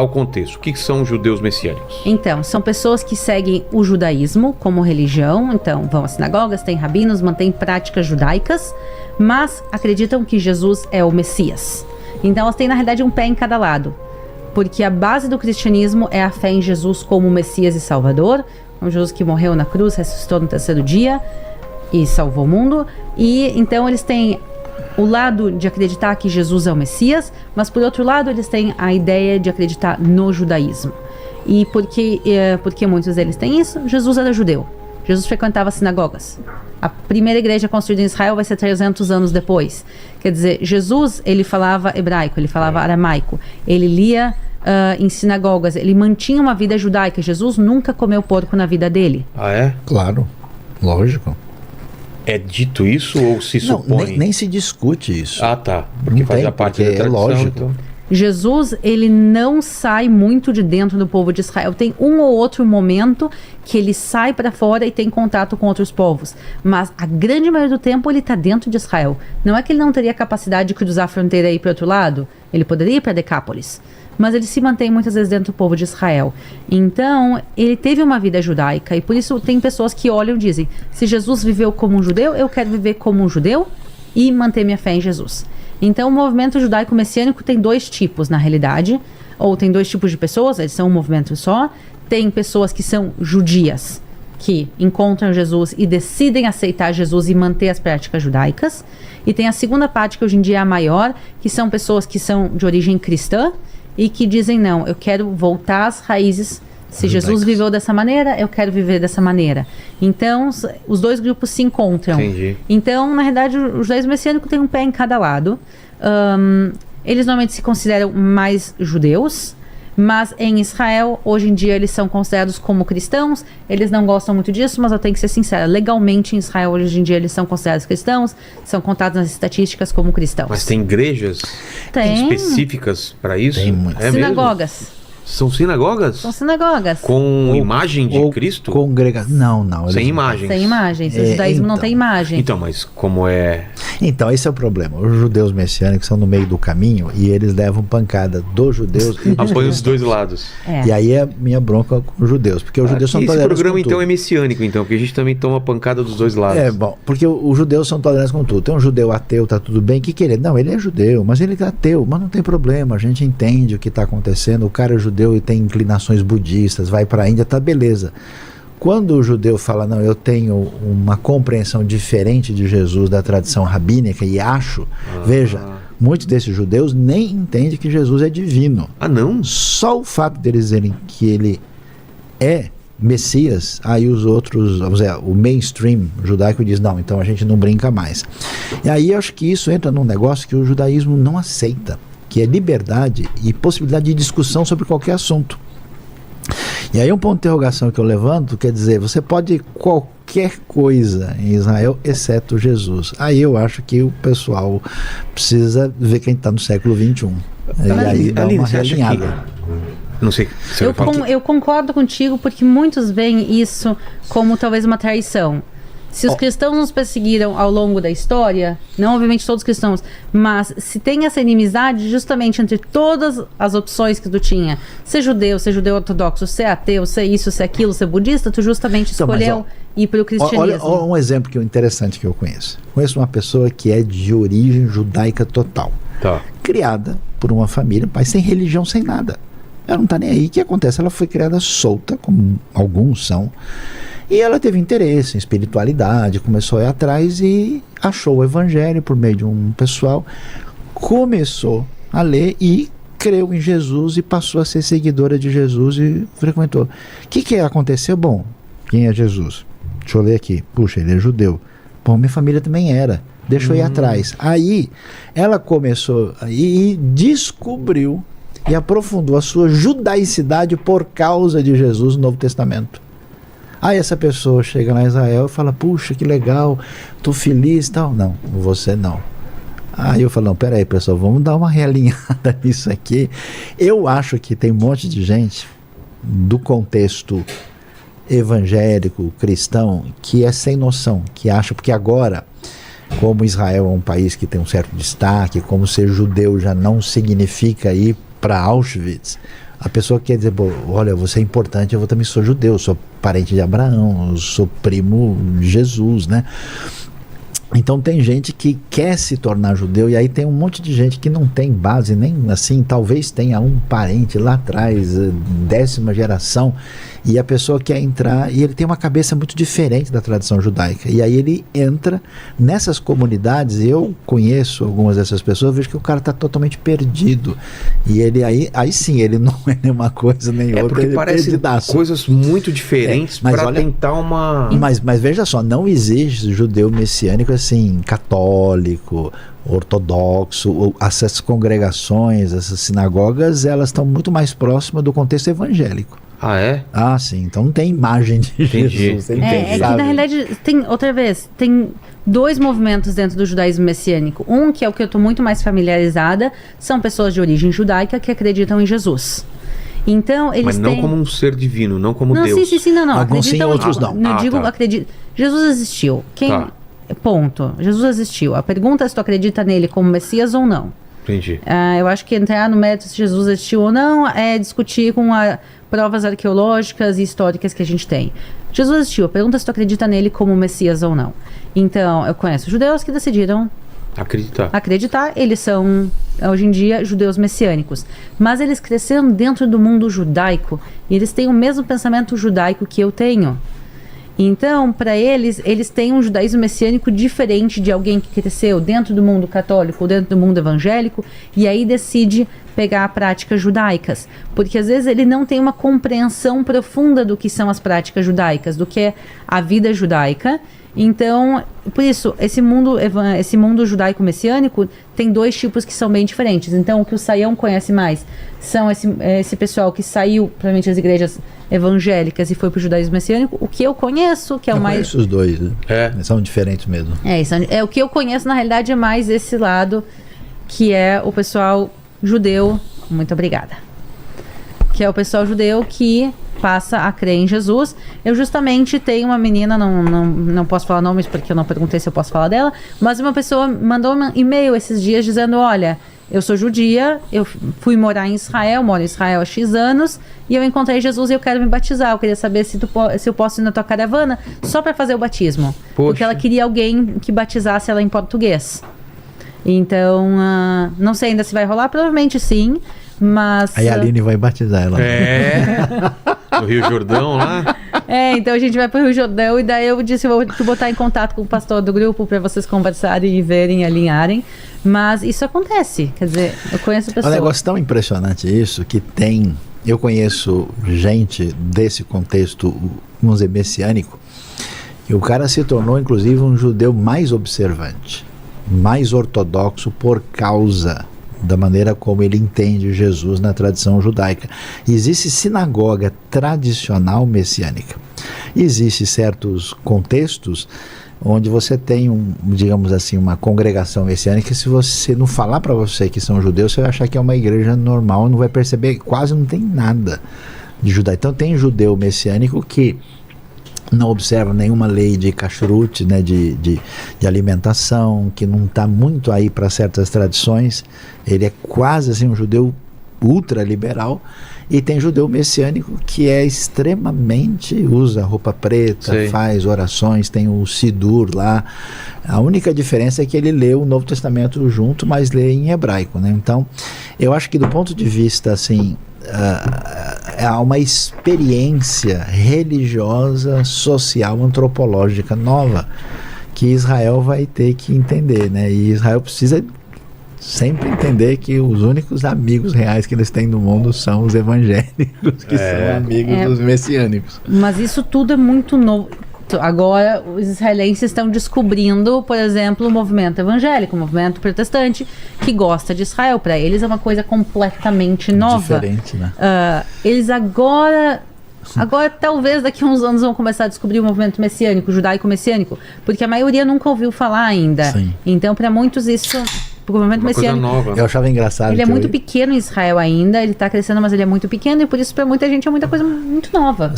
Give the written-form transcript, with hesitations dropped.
ao contexto. O que são judeus messiânicos? Então, são pessoas que seguem o judaísmo como religião, então vão às sinagogas, têm rabinos, mantêm práticas judaicas, mas acreditam que Jesus é o Messias. Então elas têm na realidade um pé em cada lado, porque a base do cristianismo é a fé em Jesus como Messias e Salvador, um Jesus que morreu na cruz, ressuscitou no terceiro dia e salvou o mundo, e então eles têm o lado de acreditar que Jesus é o Messias, mas por outro lado eles têm a ideia de acreditar no judaísmo. E porque muitos deles têm isso, Jesus era judeu. Jesus frequentava sinagogas. A primeira igreja construída em Israel vai ser 300 anos depois. Quer dizer, Jesus, ele falava hebraico, ele falava aramaico, ele lia em sinagogas, ele mantinha uma vida judaica. Jesus nunca comeu porco na vida dele. Ah, é? Claro, lógico. É dito isso ou se supõe? Nem se discute isso. Ah, tá. Porque faz a parte da tradição. Lógico. Então... Jesus, ele não sai muito de dentro do povo de Israel. Tem um ou outro momento que ele sai para fora e tem contato com outros povos. Mas a grande maioria do tempo ele está dentro de Israel. Não é que ele não teria capacidade de cruzar a fronteira e ir para outro lado. Ele poderia ir para Decápolis. Mas ele se mantém muitas vezes dentro do povo de Israel. Então, ele teve uma vida judaica. E por isso tem pessoas que olham e dizem: se Jesus viveu como um judeu, eu quero viver como um judeu e manter minha fé em Jesus. Então, o movimento judaico-messiânico tem dois tipos, na realidade. Ou tem dois tipos de pessoas, eles são um movimento só. Tem pessoas que são judias, que encontram Jesus e decidem aceitar Jesus e manter as práticas judaicas. E tem a segunda parte, que hoje em dia é a maior, que são pessoas que são de origem cristã e que dizem: não, eu quero voltar às raízes. Se Jesus viveu dessa maneira, eu quero viver dessa maneira. Então, os dois grupos se encontram. Entendi. Então, na realidade, o judaísmo messiânico tem um pé em cada lado. Eles normalmente se consideram mais judeus, mas em Israel, hoje em dia, eles são considerados como cristãos. Eles não gostam muito disso, mas eu tenho que ser sincera. Legalmente, em Israel, hoje em dia, eles são considerados cristãos, são contados nas estatísticas como cristãos. Mas tem igrejas específicas para isso? Tem muitas. É sinagogas. Mesmo? São sinagogas? São sinagogas. Com imagem de Cristo? Não. Sem imagens. Sem imagens. O judaísmo não tem imagem. Então, mas como é... Então, esse é o problema. Os judeus messiânicos são no meio do caminho e eles levam pancada dos judeus e apoiam os dois lados. É. E aí é minha bronca com os judeus, porque os judeus são tolerantes com tudo. Esse programa, então, é messiânico, então, porque a gente também toma pancada dos dois lados. É, bom, porque os judeus são tolerantes com tudo. Tem um judeu ateu, tá tudo bem, que ele? Não, ele é judeu, mas ele é ateu, mas não tem problema, a gente entende o que está acontecendo, o cara é judeu e tem inclinações budistas, vai para a Índia, tá beleza. Quando o judeu fala: não, eu tenho uma compreensão diferente de Jesus da tradição rabínica e acho, veja, muitos desses judeus nem entendem que Jesus é divino. Ah, não? Só o fato deles dizerem que ele é Messias, aí os outros, vamos dizer, o mainstream judaico diz: não, então a gente não brinca mais. E aí eu acho que isso entra num negócio que o judaísmo não aceita, que é liberdade e possibilidade de discussão sobre qualquer assunto. E aí um ponto de interrogação que eu levanto, quer dizer, você pode qualquer coisa em Israel, exceto Jesus. Aí eu acho que o pessoal precisa ver quem está no século XXI. E aí dá uma realinhada. Não sei. Eu concordo contigo, porque muitos veem isso como talvez uma traição. Se os cristãos nos perseguiram ao longo da história, não obviamente todos os cristãos, mas se tem essa inimizade justamente entre todas as opções que tu tinha, ser judeu ortodoxo, ser ateu, ser isso, ser aquilo, ser budista, tu justamente escolheu ir para o cristianismo. Olha um exemplo interessante que eu conheço. Conheço uma pessoa que é de origem judaica total. Tá. Criada por uma família, mas sem religião, sem nada. Ela não está nem aí. O que acontece? Ela foi criada solta, como alguns são. E ela teve interesse em espiritualidade, começou a ir atrás e achou o evangelho por meio de um pessoal, começou a ler e creu em Jesus e passou a ser seguidora de Jesus e frequentou. O que aconteceu? Bom, quem é Jesus? Deixa eu ler aqui. Puxa, ele é judeu. Bom, minha família também era. Deixa eu ir atrás. Aí ela começou e descobriu e aprofundou a sua judaicidade por causa de Jesus no Novo Testamento. Aí essa pessoa chega lá em Israel e fala: puxa, que legal, tô feliz e tal. Não, você não. Aí eu falo: não, peraí, pessoal, vamos dar uma realinhada nisso aqui. Eu acho que tem um monte de gente do contexto evangélico, cristão, que é sem noção, que acha, porque agora, como Israel é um país que tem um certo destaque, como ser judeu já não significa ir para Auschwitz, A pessoa quer dizer, olha, você é importante, eu também sou judeu, sou parente de Abraão, sou primo de Jesus, né? Então tem gente que quer se tornar judeu, e aí tem um monte de gente que não tem base, nem assim, talvez tenha um parente lá atrás, 10ª geração, e a pessoa quer entrar, e ele tem uma cabeça muito diferente da tradição judaica, e aí ele entra nessas comunidades. Eu conheço algumas dessas pessoas, vejo que o cara está totalmente perdido, e ele aí sim, ele não é nem uma coisa nem outra, porque ele parece perdidaço. Coisas muito diferentes para tentar uma... Mas veja só, não existe judeu messiânico assim, católico, ortodoxo. Essas congregações, essas sinagogas, elas estão muito mais próximas do contexto evangélico. Ah, é? Ah, sim. Então não tem imagem de Jesus. É que na realidade, tem 2 movimentos dentro do judaísmo messiânico. Um, que é o que eu estou muito mais familiarizada, são pessoas de origem judaica que acreditam em Jesus. Então, eles Mas não como um ser divino, não como não, Deus. Sim, não. Alguns sim, outros não. Acredito. Jesus existiu. Ponto. Jesus existiu. A pergunta é se tu acredita nele como Messias ou não. Entendi. Eu acho que entrar no mérito se Jesus existiu ou não é discutir com provas arqueológicas e históricas que a gente tem. Jesus existiu. A pergunta é se tu acredita nele como Messias ou não. Então, eu conheço judeus que decidiram acreditar. Eles são, hoje em dia, judeus messiânicos. Mas eles cresceram dentro do mundo judaico e eles têm o mesmo pensamento judaico que eu tenho. Então, para eles têm um judaísmo messiânico diferente de alguém que cresceu dentro do mundo católico ou dentro do mundo evangélico e aí decide pegar práticas judaicas. Porque às vezes ele não tem uma compreensão profunda do que são as práticas judaicas, do que é a vida judaica. Então, por isso, esse mundo judaico-messiânico tem 2 tipos que são bem diferentes. Então, o que o Saião conhece mais são esse pessoal que saiu, provavelmente, das igrejas evangélicas e foi para o judaísmo messiânico. O que eu conheço, que é o mais... Eu conheço os dois, né? São diferentes mesmo. O que eu conheço, na realidade, é mais esse lado, que é o pessoal judeu... Muito obrigada. Que é o pessoal judeu que passa a crer em Jesus. Eu justamente tenho uma menina, não posso falar nomes porque eu não perguntei se eu posso falar dela, mas uma pessoa mandou um e-mail esses dias dizendo, olha, eu sou judia, eu fui morar em Israel, moro em Israel há X anos, e eu encontrei Jesus e eu quero me batizar. Eu queria saber se eu posso ir na tua caravana só para fazer o batismo. Poxa. Porque ela queria alguém que batizasse ela em português. Então, não sei ainda se vai rolar, provavelmente sim, mas... Aí a Aline vai batizar ela. No Rio Jordão lá. Então a gente vai pro Rio Jordão e daí eu disse, eu vou te botar em contato com o pastor do grupo para vocês conversarem e verem, alinharem. Mas isso acontece, quer dizer, eu conheço pessoas... É um negócio tão impressionante isso, que tem... Eu conheço gente desse contexto, vamos dizer, messiânico, e o cara se tornou, inclusive, um judeu mais observante, mais ortodoxo por causa da maneira como ele entende Jesus na tradição judaica. Existe sinagoga tradicional messiânica. Existem certos contextos onde você tem, digamos assim, uma congregação messiânica, se você não falar para você que são judeus, você vai achar que é uma igreja normal, não vai perceber, quase não tem nada de judaico. Então tem judeu messiânico que não observa nenhuma lei de kashrut, né, de alimentação, que não está muito aí para certas tradições. Ele é quase assim um judeu ultraliberal. E tem judeu messiânico que é extremamente, usa roupa preta, sim, faz orações, tem o Sidur lá. A única diferença é que ele lê o Novo Testamento junto, mas lê em hebraico, né? Então, eu acho que do ponto de vista assim, há uma experiência religiosa, social, antropológica nova que Israel vai ter que entender, né? E Israel precisa sempre entender que os únicos amigos reais que eles têm no mundo são os evangélicos, que são amigos dos messiânicos. Mas isso tudo é muito novo. Agora, os israelenses estão descobrindo, por exemplo, o movimento evangélico, o movimento protestante, que gosta de Israel. Para eles é uma coisa completamente nova. Diferente, né? Eles agora, talvez daqui a uns anos vão começar a descobrir o movimento messiânico, judaico-messiânico, porque a maioria nunca ouviu falar ainda. Sim. Então, para muitos isso... O movimento messiânico, nova. Eu achava engraçado. Ele é muito pequeno em Israel ainda, ele está crescendo, mas ele é muito pequeno e por isso para muita gente é muita coisa muito nova.